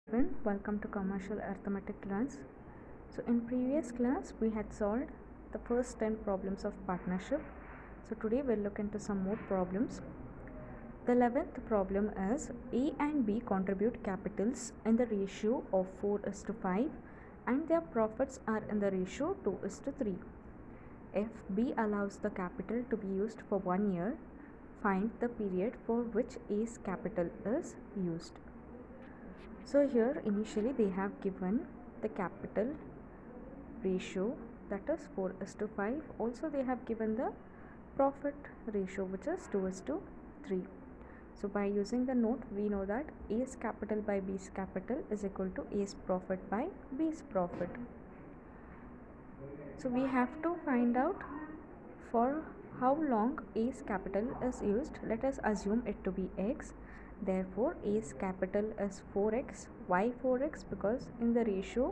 Welcome to Commercial Arithmetic class. So in previous class we had solved the first 10 problems of partnership. So today we'll look into some more problems. The 11th problem is A and B contribute capitals in the ratio of 4:5 and their profits are in the ratio 2:3. If B allows the capital to be used for 1 year, find the period for which A's capital is used. So here initially they have given the capital ratio, that is 4:5. Also they have given the profit ratio, which is 2:3. So by using the note we know that A's capital by B's capital is equal to A's profit by B's profit. So we have to find out for how long A's capital is used. Let us assume it to be X. Therefore A's capital is 4x. Why 4x? Because in the ratio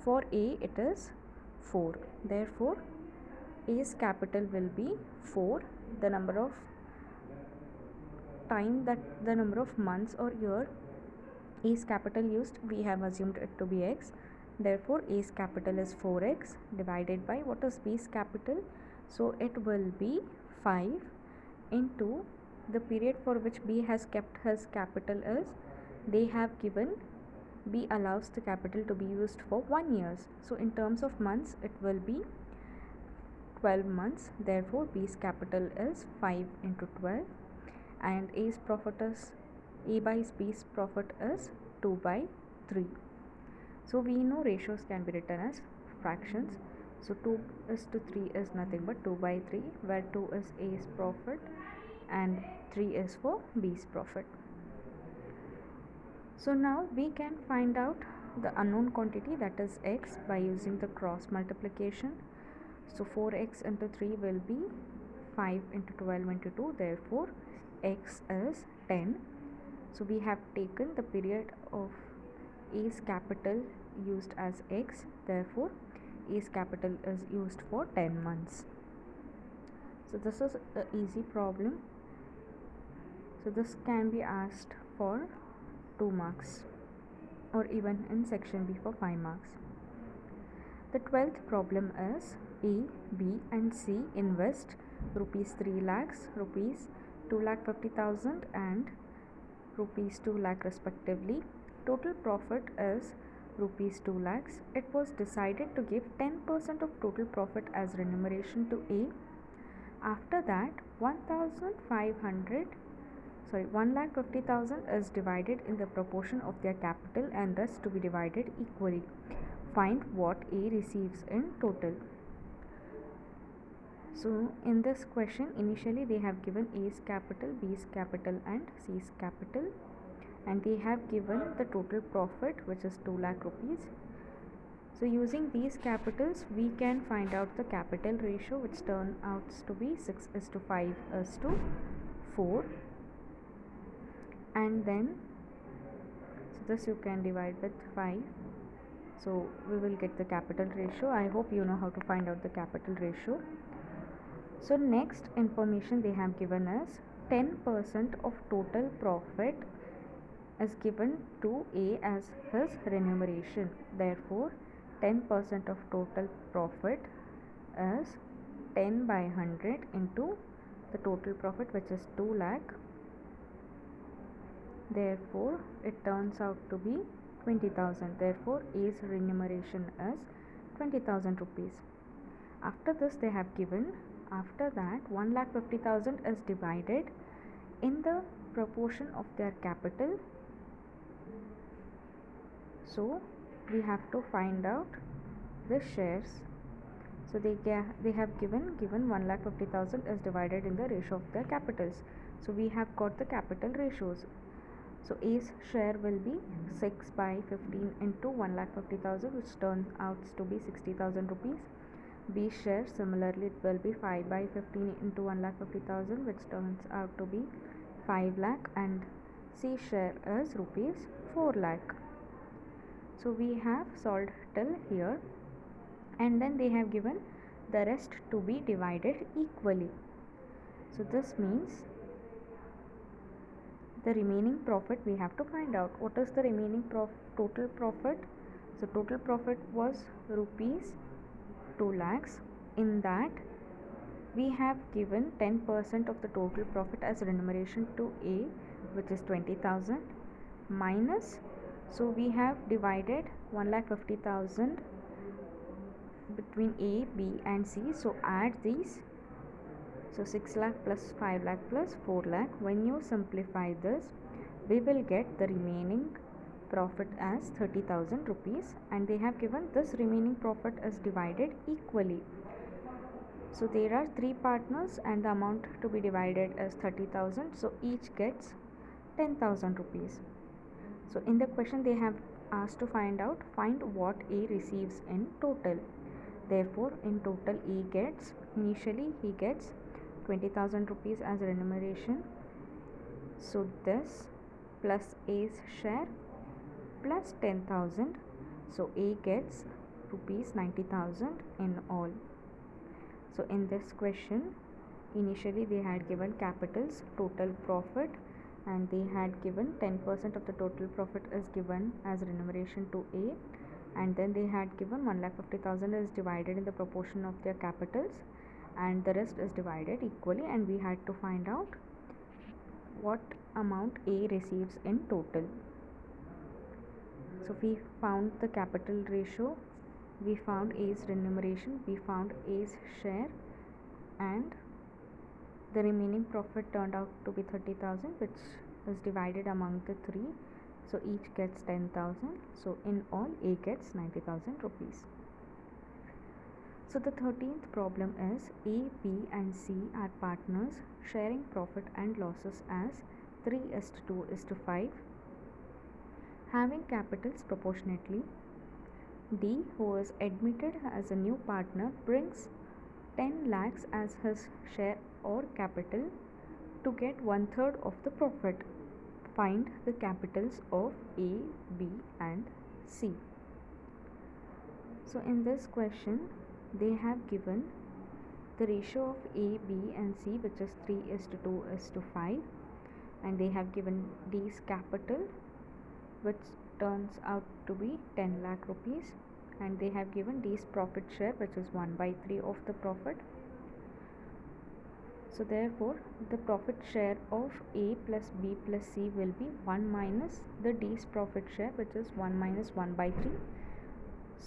for A it is 4. Therefore A's capital will be 4. The number of months or year A's capital used, we have assumed it to be X. Therefore A's capital is 4x divided by what is B's capital? So it will be 5 into the period for which B has kept his capital is, they have given B allows the capital to be used for 1 year. So in terms of months it will be 12 months. Therefore B's capital is 5 into 12 and A's profit is A by B's profit is 2 by 3. So we know ratios can be written as fractions. So 2:3 is nothing but 2 by 3, where 2 is A's profit and 3 is for B's profit. So now we can find out the unknown quantity, that is X, by using the cross multiplication. So 4x into 3 will be 5 into 12 into 2. Therefore X is 10. So we have taken the period of A's capital used as X. Therefore A's capital is used for 10 months. So this is an easy problem. So this can be asked for 2 marks or even in section B for 5 marks. The 12th problem is A, B and C invest rupees 3 lakhs, rupees 2,50,000 and rupees 2 lakh respectively. Total profit is rupees 2 lakhs. It was decided to give 10% of total profit as remuneration to A. After that 1,50,000 is divided in the proportion of their capital and rest to be divided equally. Find what A receives in total. So in this question initially they have given A's capital, B's capital and C's capital, and they have given the total profit, which is 2 lakh rupees. So using these capitals we can find out the capital ratio, which turns out to be 6:5:4, and then so this you can divide with 5. So we will get the capital ratio. I hope you know how to find out the capital ratio. So next information they have given is 10% of total profit is given to A as his remuneration. Therefore 10% of total profit is 10 by 100 into the total profit, which is 2 lakh. Therefore it turns out to be 20,000. Therefore A's remuneration is 20,000 rupees. After this they have given, after that 1,50,000 is divided in the proportion of their capital. So we have to find out the shares. So they have given 1,50,000 is divided in the ratio of their capitals. So we have got the capital ratios. So A's share will be 6 by 15 into 1,50,000, which turns out to be 60,000 rupees. B's share similarly it will be 5 by 15 into 1,50,000, which turns out to be 5 lakh, and C's share is rupees 4 lakh. So we have solved till here, and then they have given the rest to be divided equally. So this means the remaining profit we have to find out. What is the remaining total profit? So total profit was rupees 2 lakhs. In that we have given 10% of the total profit as remuneration to A, which is 20,000, minus, so we have divided 1,50,000 between A, B and C. So add these. So 6 lakh plus 5 lakh plus 4 lakh. When you simplify this, we will get the remaining profit as 30,000 rupees, and they have given this remaining profit is divided equally. So there are 3 partners and the amount to be divided is 30,000. So each gets 10,000 rupees. So in the question they have asked to find what A receives in total. Therefore in total initially he gets 20,000 rupees as remuneration. So this plus A's share plus 10,000. So A gets rupees 90,000 in all. So in this question initially they had given capitals, total profit, and they had given 10% of the total profit is given as remuneration to A, and then they had given 1,50,000 is divided in the proportion of their capitals, and the rest is divided equally, and we had to find out what amount A receives in total. So we found the capital ratio, we found A's remuneration, we found A's share, and the remaining profit turned out to be 30,000, which is divided among the 3. So each gets 10,000. So in all A gets 90,000 rupees. So the 13th problem is A, B and C are partners sharing profit and losses as 3:2:5, having capitals proportionately. D, who is admitted as a new partner, brings 10 lakhs as his share or capital to get 1/3 of the profit. Find the capitals of A, B and C. So in this question they have given the ratio of A, B and C, which is 3:2:5, and they have given D's capital, which turns out to be 10 lakh rupees, and they have given D's profit share, which is 1/3 of the profit. So therefore the profit share of A plus B plus C will be 1 minus the D's profit share, which is 1 minus 1/3.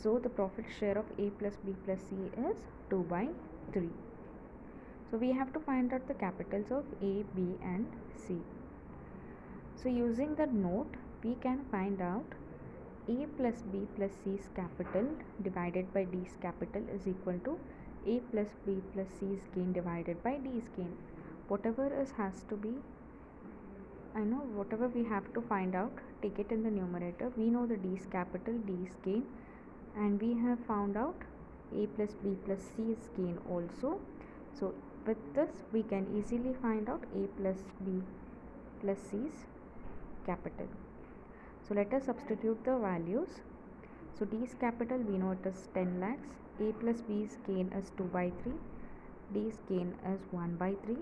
So the profit share of A plus B plus C is 2/3. So we have to find out the capitals of A, B and C. So using the note we can find out A plus B plus C's capital divided by D's capital is equal to A plus B plus C's gain divided by D's gain. Whatever has to be, whatever we have to find out, take it in the numerator. We know the D's capital, D's gain, and we have found out A plus B plus C's gain also. So with this we can easily find out A plus B plus C's capital. So let us substitute the values. So D's capital we know it is 10 lakhs. A plus B's gain is 2/3. D's gain is 1/3.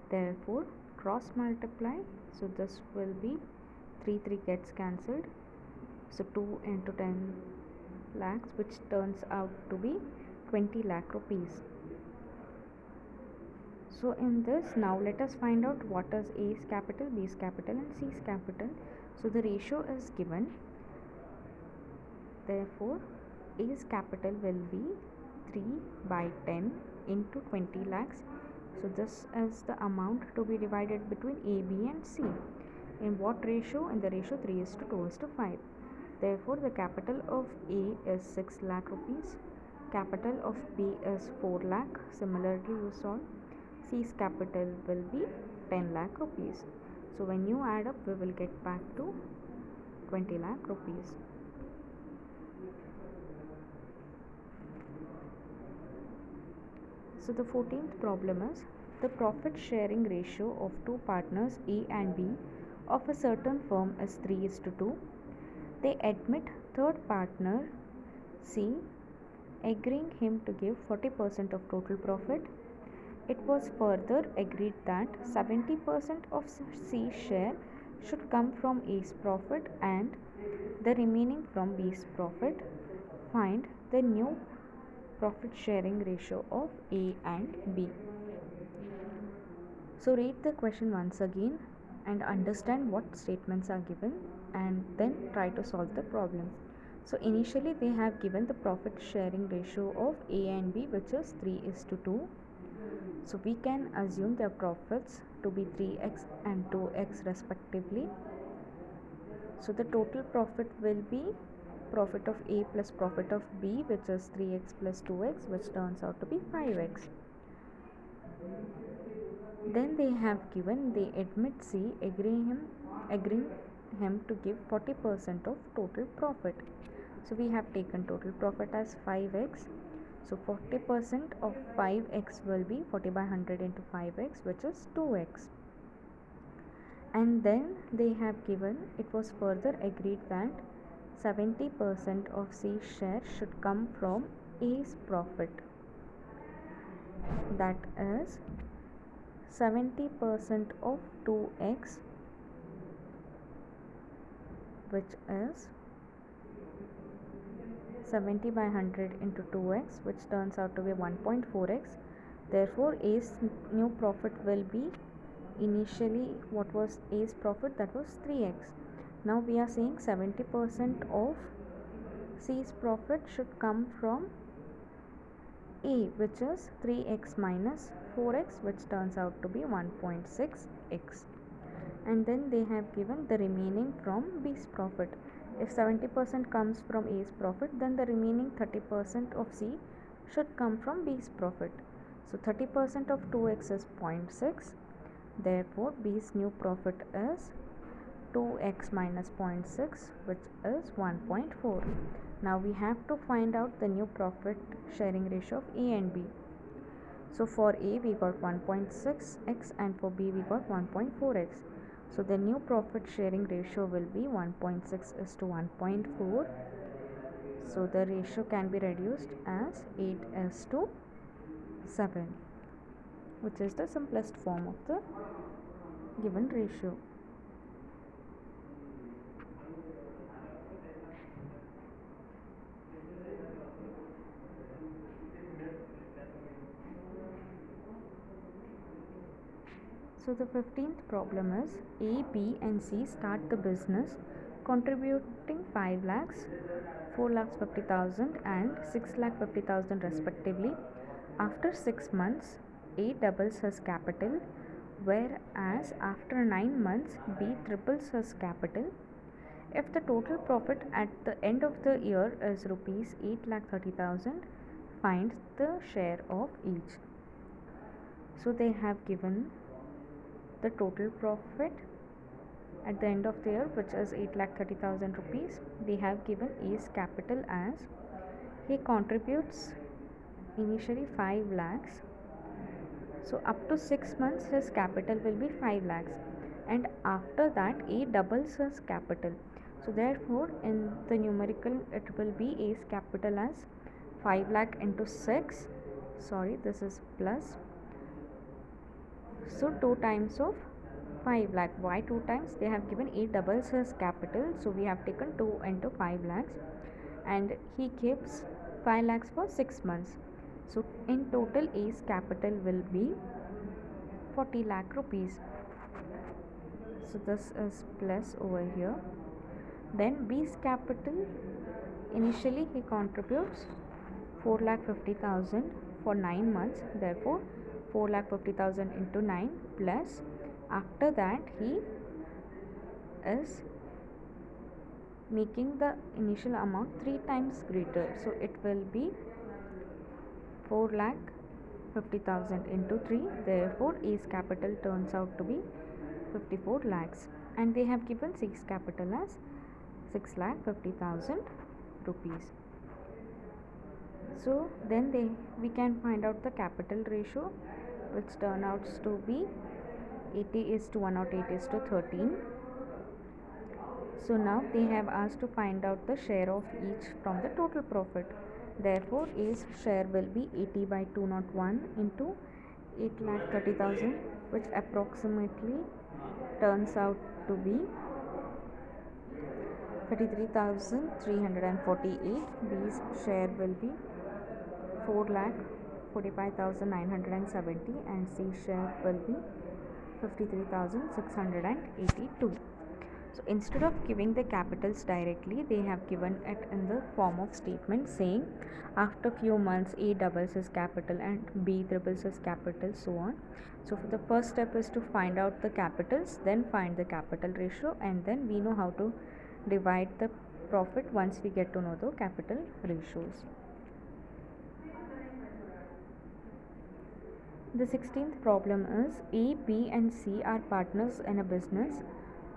Therefore cross multiply. So this will be 3 gets cancelled. So 2 into 10 lakhs, which turns out to be 20 lakh rupees. So in this, now let us find out what is A's capital, B's capital and C's capital. So the ratio is given. Therefore A's capital will be 3/10 into 20 lakhs. So this is the amount to be divided between A, B and C. In what ratio? In the ratio 3:2:5. Therefore the capital of A is 6 lakh rupees. Capital of B is 4 lakh. Similarly you solve. C's capital will be 10 lakh rupees. So when you add up, we will get back to 20 lakh rupees. So the 14th problem is the profit sharing ratio of two partners A and B of a certain firm is 3:2. They admit third partner C, agreeing him to give 40% of total profit. it was further agreed that 70% of C's share should come from A's profit and the remaining from B's profit. Find the new profit sharing ratio of A and B. So read the question once again and understand what statements are given and then try to solve the problem. So initially they have given the profit sharing ratio of A and B, which is 3:2. So we can assume their profits to be 3x and 2x respectively. So the total profit will be profit of A plus profit of B, which is 3x plus 2x, which turns out to be 5x. Then they have given, they admit C, agreeing him to give 40% of total profit. So we have taken total profit as 5x. So 40% of 5x will be 40 by 100 into 5x, which is 2x. And then they have given, it was further agreed that 70% of C's share should come from A's profit. That is 70% of 2x, which is 70 by 100 into 2x, which turns out to be 1.4x. Therefore A's new profit will be, initially what was A's profit, that was 3x. Now we are saying 70% of C's profit should come from A, which is 3x minus 4x, which turns out to be 1.6x. And then they have given the remaining from B's profit. If 70% comes from A's profit, then the remaining 30% of C should come from B's profit. So 30% of 2x is 0.6. Therefore B's new profit is 2x minus 0.6, which is 1.4. Now we have to find out the new profit sharing ratio of A and B. So for A we got 1.6x and for B we got 1.4x. So the new profit sharing ratio will be 1.6:1.4. So the ratio can be reduced as 8:7, which is the simplest form of the given ratio. So the 15th problem is A, B and C start the business contributing 5 lakhs, 4,50,000 and 6,50,000 respectively. After 6 months, A doubles his capital, whereas after 9 months, B triples his capital. If the total profit at the end of the year is rupees 8,30,000, find the share of each. So they have given the total profit at the end of the year, which is 8,30,000 rupees. They have given A's capital as, he contributes initially 5 lakhs. So up to 6 months his capital will be 5 lakhs, and after that A doubles his capital. So therefore in the numerical it will be A's capital as 5 lakh into 6, sorry this is plus, so 2 times of 5 lakh. Why 2 times? They have given A doubles his capital, so we have taken 2 into 5 lakhs, and he keeps 5 lakhs for 6 months. So in total A's capital will be 40 lakh rupees. So this is plus over here. Then B's capital, initially he contributes 4,50,000 for 9 months, therefore 4,50,000 into 9 plus, after that he is making the initial amount 3 times greater, so it will be 4,50,000 into 3, therefore A's capital turns out to be 54 lakhs, and they have given C's capital as 6,50,000 rupees. So then we can find out the capital ratio, which turns out to be 80:108:13. So now they have asked to find out the share of each from the total profit. Therefore A's share will be 80 by 201 into 8,30,000, which approximately turns out to be 33,348. B's share will be 4,45,970 and C share will be 53,682. So instead of giving the capitals directly, they have given it in the form of statement saying after few months A doubles his capital and B triples his capital, so on. So for the first step is to find out the capitals, then find the capital ratio, and then we know how to divide the profit once we get to know the capital ratios. The 16th problem is A, B and C are partners in a business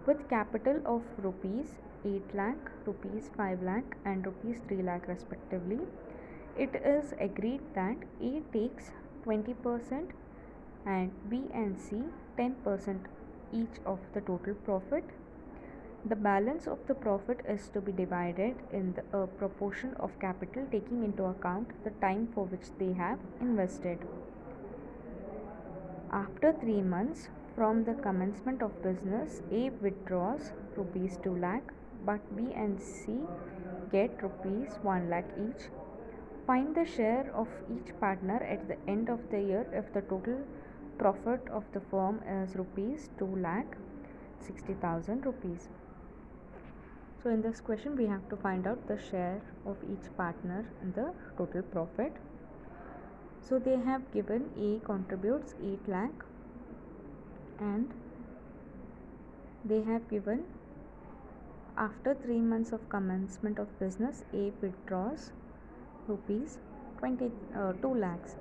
with capital of rupees 8 lakh, rupees 5 lakh and rupees 3 lakh respectively. It is agreed that A takes 20% and B and C 10% each of the total profit. The balance of the profit is to be divided in a proportion of capital taking into account the time for which they have invested. After 3 months from the commencement of business, A withdraws rupees 2 lakh, but B and C get rupees 1 lakh each. Find the share of each partner at the end of the year if the total profit of the firm is rupees 2 lakh 60,000 rupees. So in this question we have to find out the share of each partner in the total profit. So they have given A contributes 8 lakh and they have given after 3 months of commencement of business A withdraws rupees 2 lakhs.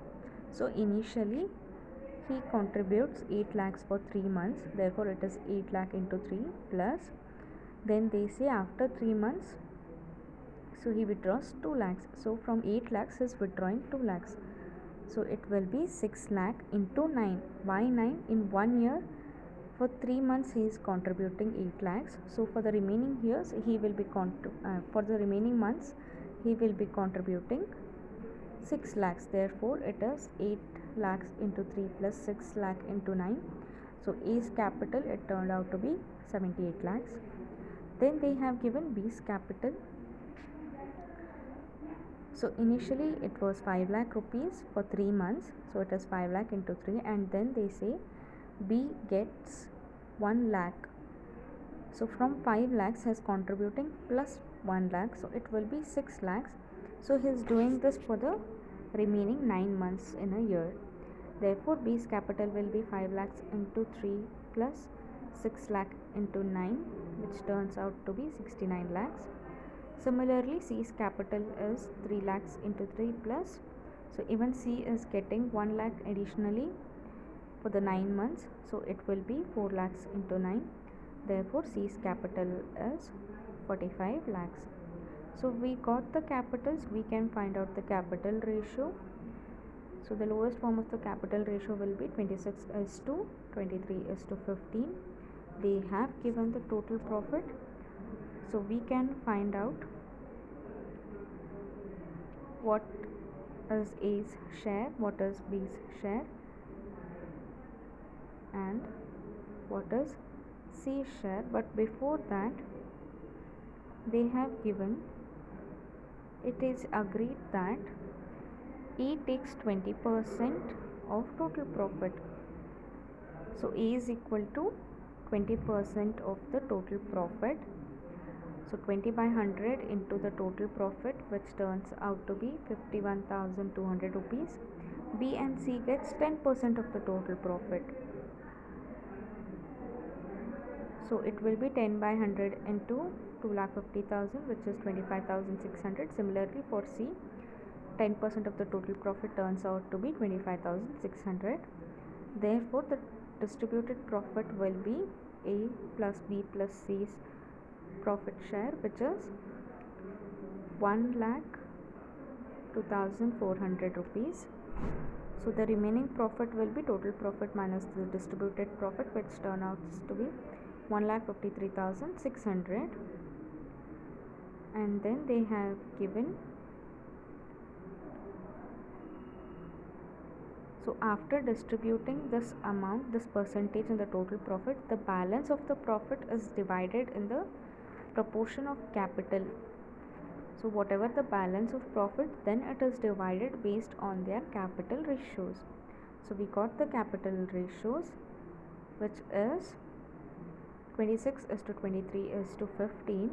So initially he contributes 8 lakhs for 3 months, therefore it is 8 lakh into 3 plus, then they say after 3 months, so he withdraws 2 lakhs. So from 8 lakhs he is withdrawing 2 lakhs. So it will be 6 lakh into 9. Why 9? In 1 year, for 3 months he is contributing 8 lakhs. So for the remaining years he will be for the remaining months he will be contributing 6 lakhs. Therefore it is 8 lakhs into 3 plus 6 lakh into 9. So A's capital, it turned out to be 78 lakhs. Then they have given B's capital. So initially it was 5 lakh rupees for 3 months. So it is 5 lakh into 3 and then they say B gets 1 lakh. So from 5 lakhs he is contributing plus 1 lakh. So it will be 6 lakhs. So he is doing this for the remaining 9 months in a year. Therefore B's capital will be 5 lakhs into 3 plus 6 lakh into 9, which turns out to be 69 lakhs. Similarly C's capital is 3 lakhs into 3 plus, so even C is getting 1 lakh additionally for the 9 months, so it will be 4 lakhs into 9. Therefore C's capital is 45 lakhs. So we got the capitals, we can find out the capital ratio. So the lowest form of the capital ratio will be 26 is to 23 is to 15. They have given the total profit. So we can find out what is A's share, what is B's share and what is C's share. But before that they have given, it is agreed that A takes 20% of total profit. So A is equal to 20% of the total profit. So 20 by 100 into the total profit, which turns out to be 51,200 rupees. B and C gets 10% of the total profit. So it will be 10 by 100 into 2,50,000, which is 25,600. Similarly for C, 10% of the total profit turns out to be 25,600. Therefore the distributed profit will be A plus B plus C's profit share, which is 1,02,400 rupees. So the remaining profit will be total profit minus the distributed profit, which turns out to be 1,53,600. And then they have given, so So after distributing this amount, this percentage in the total profit, the balance of the profit is divided in the proportion of capital. So whatever the balance of profit, then it is divided based on their capital ratios. So we got the capital ratios, which is 26 is to 23 is to 15.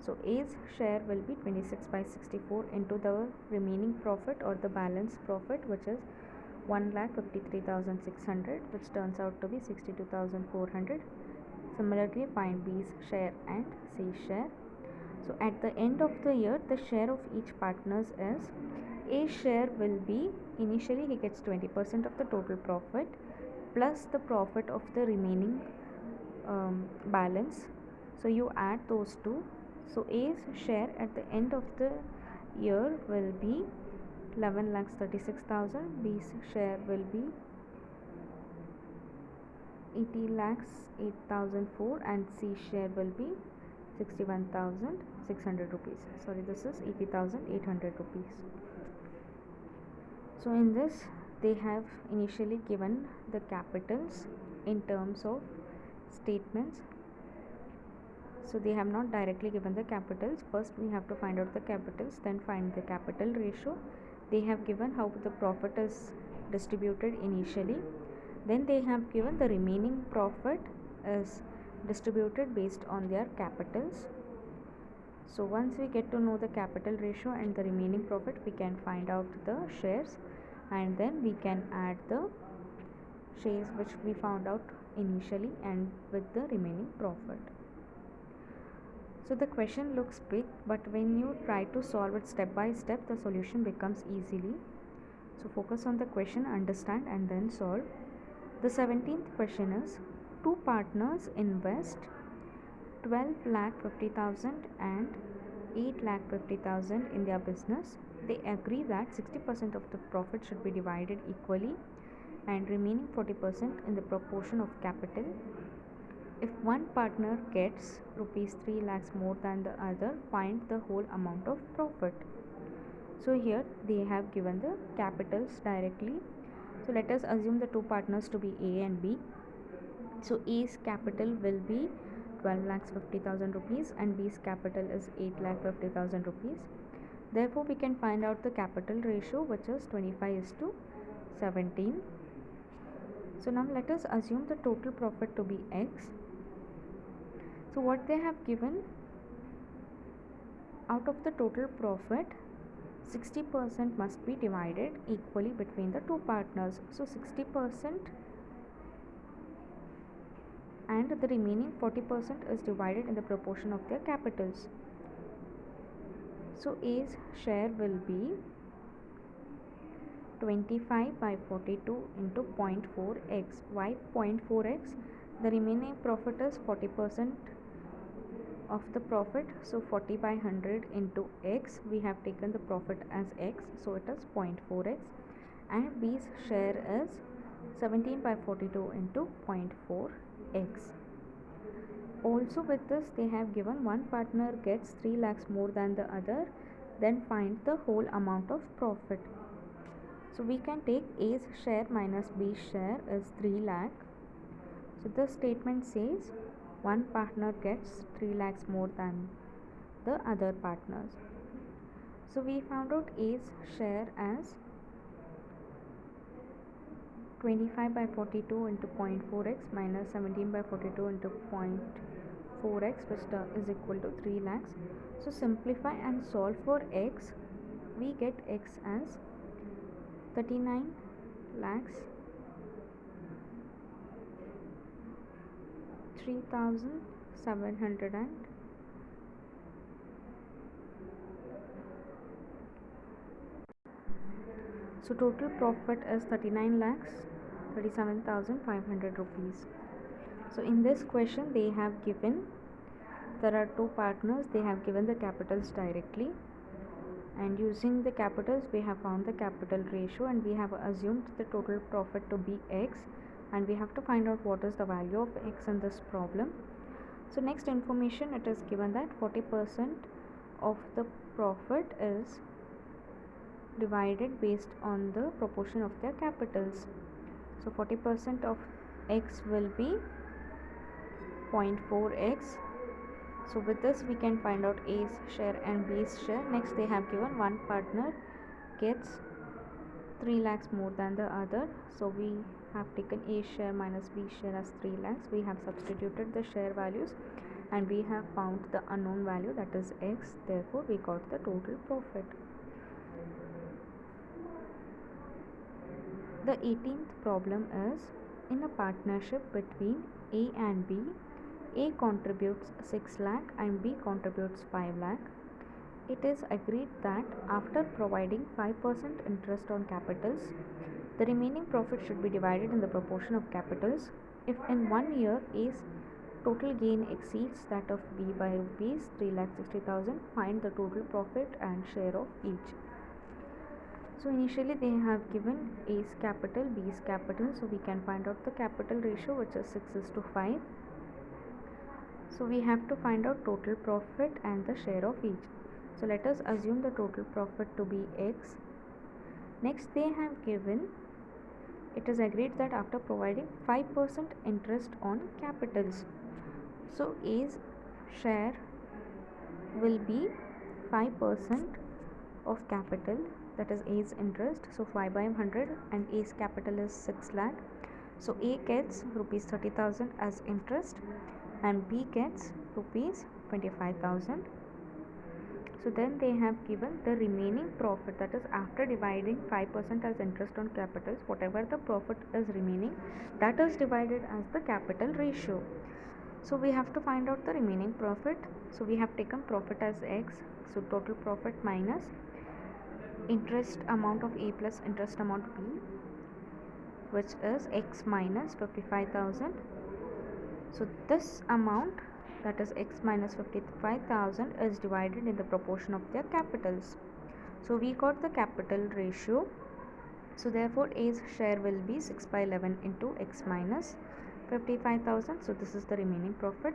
So A's share will be 26 by 64 into the remaining profit or the balance profit, which is 1,53,600, which turns out to be 62,400. Similarly, find B's share and C's share. So at the end of the year, the share of each partners is A's share will be, initially he gets 20% of the total profit plus the profit of the remaining balance. So you add those two. So A's share at the end of the year will be 11,36,000. B's share will be 80,08,004 and C's share will be 61,600 rupees. Sorry, this is 80,800 rupees. So in this, they have initially given the capitals in terms of statements. So they have not directly given the capitals. First we have to find out the capitals, then find the capital ratio. They have given how the profit is distributed initially. Then they have given the remaining profit is distributed based on their capitals. So once we get to know the capital ratio and the remaining profit, we can find out the shares, and then we can add the shares which we found out initially and with the remaining profit. So the question looks big, but when you try to solve it step by step, the solution becomes easily. So focus on the question, understand, and then solve. The 17th question is, two partners invest 12,50,000 and 8,50,000 in their business. They agree that 60% of the profit should be divided equally and remaining 40% in the proportion of capital. If one partner gets rupees 3 lakhs more than the other, find the whole amount of profit. So here they have given the capitals directly. So let us assume the two partners to be A and B. So A's capital will be 12,50,000 rupees and B's capital is 8,50,000 rupees. Therefore, we can find out the capital ratio, which is 25:17. So now let us assume the total profit to be X. So what they have given, out of the total profit, 60% must be divided equally between the two partners. So 60% and the remaining 40% is divided in the proportion of their capitals. So A's share will be 25/42 into 0.4x. Why 0.4x? The remaining profit is 40% of the profit. So 40/100 into x. We have taken the profit as x. So it is 0.4x. And B's share is 17/42 into 0.4x. Also with this, they have given one partner gets 3 lakhs more than the other, then find the whole amount of profit. So we can take A's share minus B's share is 3 lakh. So this statement says one partner gets 3 lakhs more than the other partners. So we found out A's share as 25/42 into 0.4x minus 17/42 into 0.4x, which is equal to 3 lakhs. So simplify and solve for x. We get x as 39 lakhs 3,700 and so total profit is 39 lakhs 37,500 rupees. So in this question they have given, there are two partners, they have given the capitals directly, and using the capitals we have found the capital ratio and we have assumed the total profit to be x, and we have to find out what is the value of x in this problem. So next information, it is given that 40% of the profit is divided based on the proportion of their capitals. So 40% of x will be 0.4x. So with this we can find out A's share and B's share. Next they have given one partner gets 3 lakhs more than the other. So we have taken A share minus B share as 3 lakhs. We have substituted the share values and we have found the unknown value, that is x. Therefore we got the total profit. The 18th problem is, in a partnership between A and B, A contributes 6 lakh and B contributes 5 lakh. It is agreed that after providing 5% interest on capitals, the remaining profit should be divided in the proportion of capitals. If in 1 year A's total gain exceeds that of B by rupees 3,60,000, find the total profit and share of each. So initially they have given A's capital, B's capital, so we can find out the capital ratio, which is 6:5. So we have to find out total profit and the share of each. So let us assume the total profit to be x. Next they have given, it is agreed that after providing 5% interest on capitals, so A's share will be 5% of capital, that is A's interest. So 5 by 100 and A's capital is 6 lakh. So A gets rupees 30,000 as interest and B gets rupees 25,000. So then they have given the remaining profit, that is after dividing 5% as interest on capitals, whatever the profit is remaining, that is divided as the capital ratio. So we have to find out the remaining profit. So we have taken profit as x, so total profit minus interest amount of A plus interest amount B, which is x minus 55,000. So this amount, that is x minus 55,000, is divided in the proportion of their capitals. So we got the capital ratio. So therefore A's share will be 6 by 11 into x minus 55,000. So this is the remaining profit.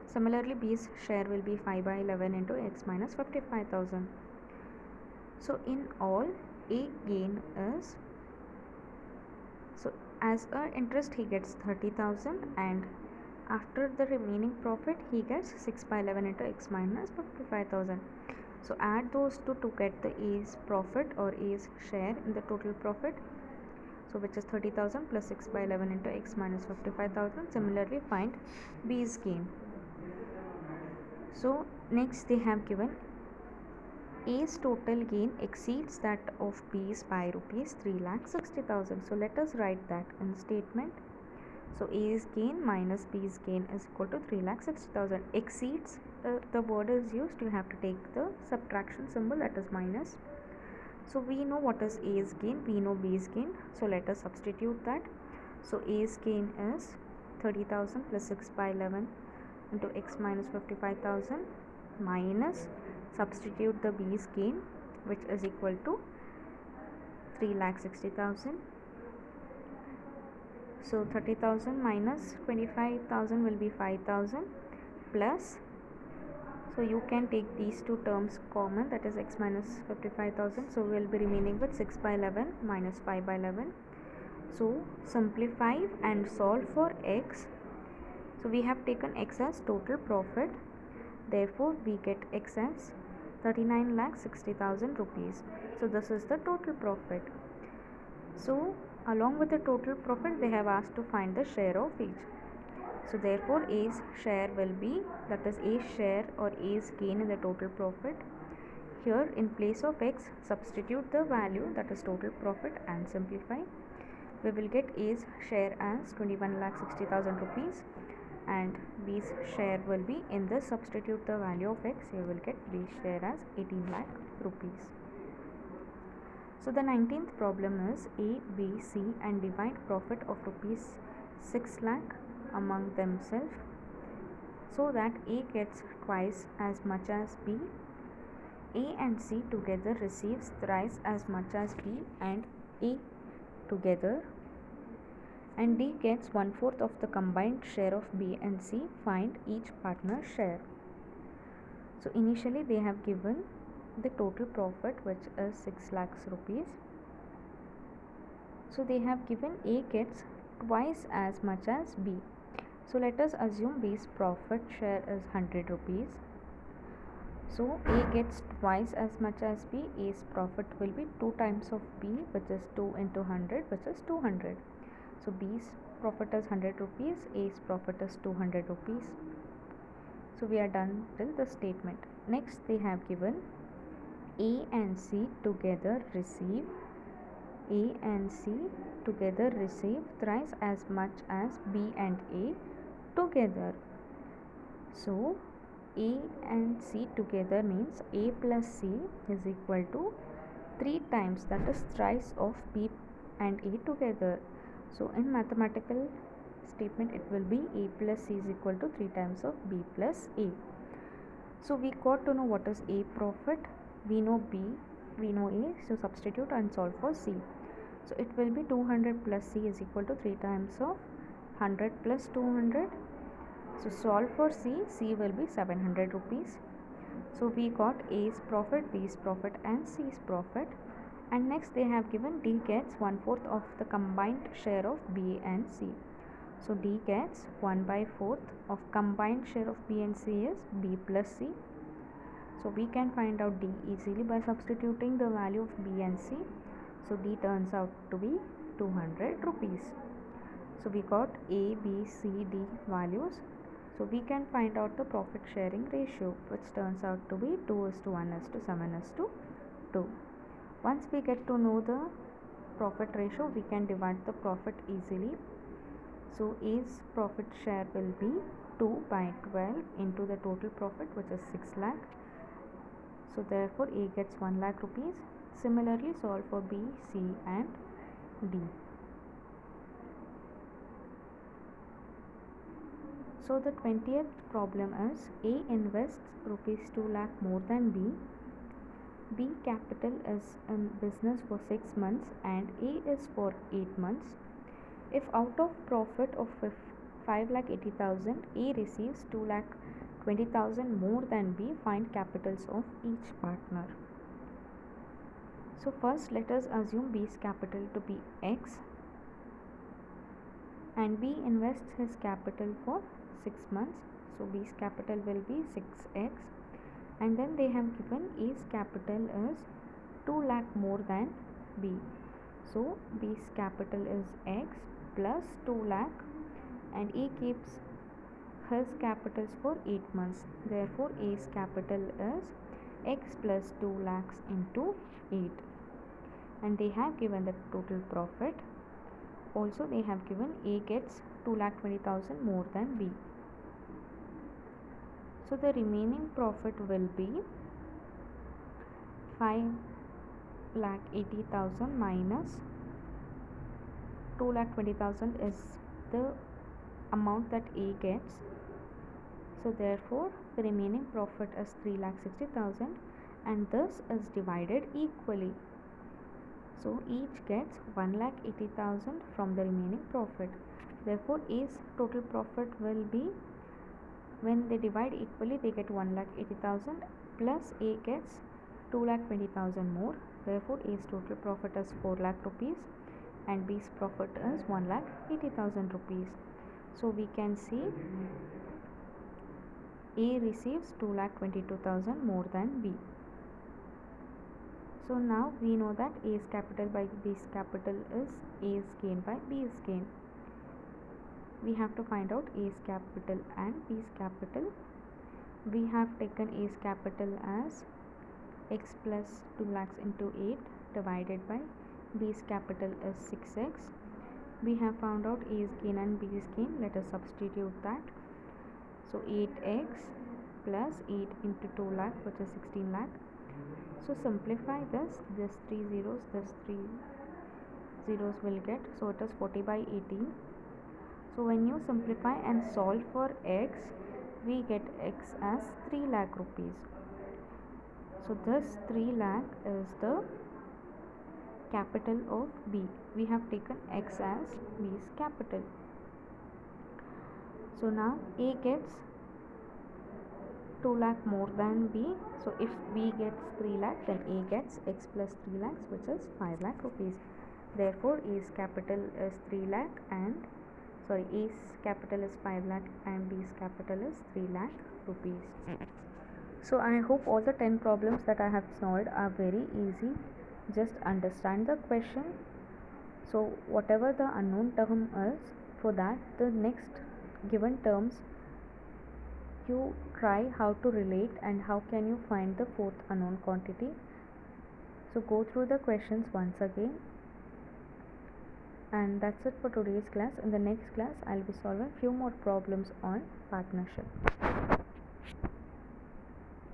Similarly B's share will be 5 by 11 into x minus 55,000. So in all, A gain is, so as a interest he gets 30,000 and after the remaining profit he gets 6 by 11 into x minus 55,000. So add those two to get the A's profit or A's share in the total profit, so which is 30,000 plus 6 by 11 into x minus 55,000. Similarly find B's gain. So next they have given A's total gain exceeds that of B's by rupees 3,60,000. So let us write that in statement. So A's gain minus B's gain is equal to 3,60,000. Exceeds, the word is used, you have to take the subtraction symbol, that is minus. So we know what is A's gain, we know B's gain, so let us substitute that. So A's gain is 30,000 plus 6 by 11 into x minus 55,000 minus, substitute the B's gain, which is equal to 3,60,000. So 30,000 minus 25,000 will be 5,000 plus, so you can take these two terms common, that is x minus 55,000. So we will be remaining with 6 by 11 minus 5 by 11. So simplify and solve for x. So we have taken x as total profit, therefore we get x as 39,60,000 rupees. So this is the total profit. So along with the total profit they have asked to find the share of each. So therefore A's share will be, that is A's share or A's gain in the total profit. Here in place of x, substitute the value, that is total profit, and simplify. We will get A's share as 21,60,000 rupees and B's share will be, in this substitute the value of x, you will get B's share as 18 lakh rupees. So the 19th problem is A, B, C and divide profit of rupees 6 lakh among themselves so that A gets twice as much as B. A and C together receives thrice as much as B and A together, and D gets 1/4 of the combined share of B and C. Find each partner's share. So initially they have given the total profit, which is 6 lakhs rupees. So they have given A gets twice as much as B. So let us assume B's profit share is 100 rupees. So A gets twice as much as B. A's profit will be 2 times of B, which is 2 into 100, which is 200. So B's profit is 100 rupees, A's profit is 200 rupees. So we are done till the statement. Next they have given A and C together receive thrice as much as B and A together. So A and C together means A plus C is equal to 3 times, that is thrice of B and A together. So in mathematical statement it will be A plus C is equal to 3 times of B plus A. So we got to know what is A profit. We know B, we know A, so substitute and solve for C. So it will be 200 plus C is equal to 3 times of 100 plus 200. So solve for C, C will be 700 rupees. So we got A's profit, B's profit and C's profit. And next they have given D gets 1/4 of the combined share of B and C. So D gets 1/4 of combined share of B and C is B plus C. So we can find out D easily by substituting the value of B and C. So D turns out to be 200 rupees. So we got A, B, C, D values. So we can find out the profit sharing ratio, which turns out to be 2:1:7:2. Once we get to know the profit ratio, we can divide the profit easily. So A's profit share will be 2/12 into the total profit, which is 6 lakh. So therefore A gets 1 lakh rupees. Similarly solve for B, C and D. So the 20th problem is A invests rupees 2 lakh more than B. B capital is in business for 6 months and A is for 8 months. If out of profit of 5,80,000, A receives 2,20,000 more than B, find capitals of each partner. So first let us assume B's capital to be X and B invests his capital for 6 months. So B's capital will be 6x, and then they have given A's capital is 2 lakh more than B. So B's capital is X plus 2 lakh and A keeps his capitals for 8 months. Therefore A's capital is X plus 2 lakhs into 8, and they have given the total profit. Also they have given A gets 2,20,000 more than B. So the remaining profit will be 5,80,000 minus 2,20,000 is the amount that A gets. So therefore the remaining profit is 3,60,000 and this is divided equally. So each gets 1,80,000 from the remaining profit. Therefore A's total profit will be, when they divide equally, they get 1,80,000 plus A gets 2,20,000 more. Therefore A's total profit is 4 lakh rupees and B's profit is 1,80,000 rupees. So we can see A receives 2,22,000 more than B. So now we know that A's capital by B's capital is A's gain by B's gain. We have to find out A's capital and B's capital. We have taken A's capital as X plus 2 lakhs into 8 divided by B's capital is 6x. We have found out A's gain and B's gain. Let us substitute that. So 8x plus 8 into 2 lakh, which is 16 lakh. So simplify this 3 zeros, this 3 zeros will get, so it is 40/18. So when you simplify and solve for x, we get x as 3 lakh rupees. So this 3 lakh is the capital of B. We have taken x as B's capital. So now A gets 2 lakh more than B. So if B gets 3 lakh, then A gets X plus 3 lakhs, which is 5 lakh rupees. Therefore, A's capital is 3 lakh and A's capital is 5 lakh and B's capital is 3 lakh rupees. So I hope all the 10 problems that I have solved are very easy. Just understand the question. So whatever the unknown term is, for that the next given terms you try how to relate and how can you find the fourth unknown quantity. So go through the questions once again, and that's it for today's class. In the next class I'll be solving few more problems on partnership.